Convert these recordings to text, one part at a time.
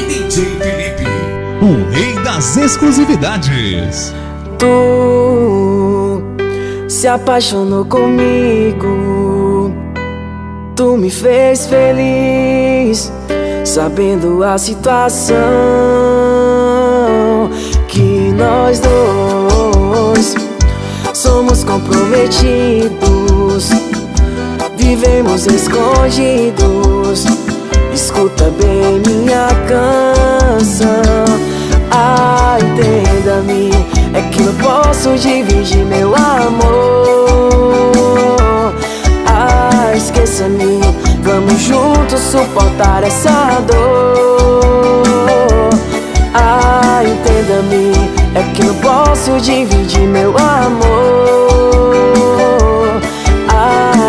DJ Felipe, o rei das exclusividades. Tu se apaixonou comigo, tu me fez feliz, sabendo a situação que nós dois somos comprometidos, vivemos escondidos. Escuta bem minha canção, entenda-me, é que não posso dividir meu amor. Esqueça-me, vamos juntos suportar essa dor. Entenda-me, é que não posso dividir meu amor.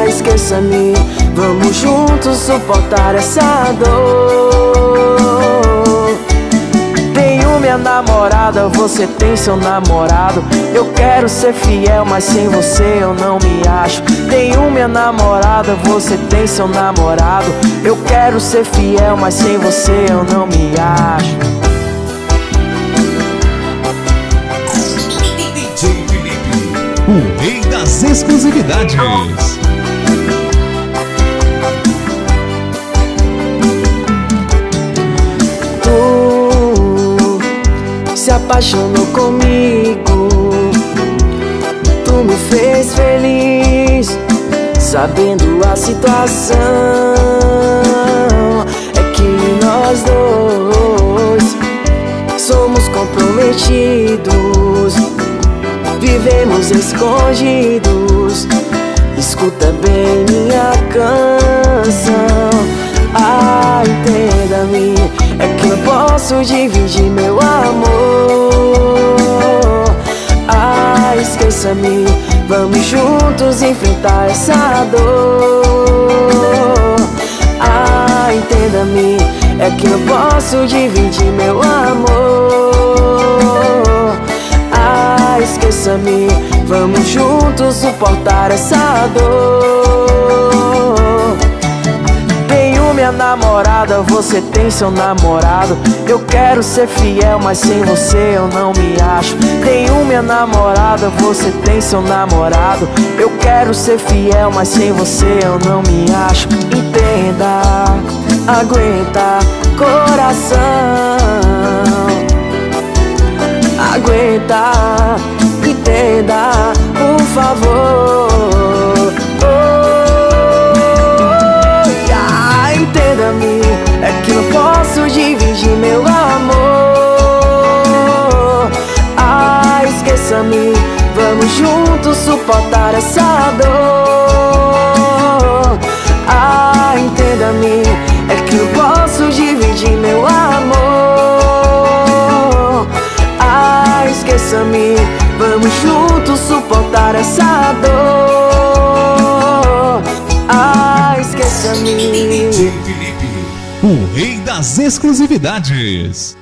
Esqueça-me, vamos juntos suportar essa dor. Tenho minha namorada, você tem seu namorado. Eu quero ser fiel, mas sem você eu não me acho. Tenho minha namorada, você tem seu namorado. Eu quero ser fiel, mas sem você eu não me acho. DJ Felipe, o rei das exclusividades. Se apaixonou comigo, tu me fez feliz, sabendo a situação é que nós dois somos comprometidos, vivemos escondidos. Escuta bem minha canção, entenda-me, é que não posso dividir meu amor. Esqueça-me, vamos juntos enfrentar essa dor. Entenda-me, é que não posso dividir meu amor. Esqueça-me, vamos juntos suportar essa dor. Tenho minha namorada, você tem seu namorado. Eu quero ser fiel, mas sem você eu não me acho. Tenho minha namorada, você tem seu namorado. Eu quero ser fiel, mas sem você eu não me acho. Entenda, aguenta, coração. Aguenta, entenda, por favor. Entenda-me, é que não posso dividir meu amor. Esqueça-me, vamos juntos suportar essa dor. Entenda-me, é que não posso dividir meu amor. Esqueça-me, vamos juntos suportar essa dor. Esqueça-me. DJ Felipe, o rei das exclusividades.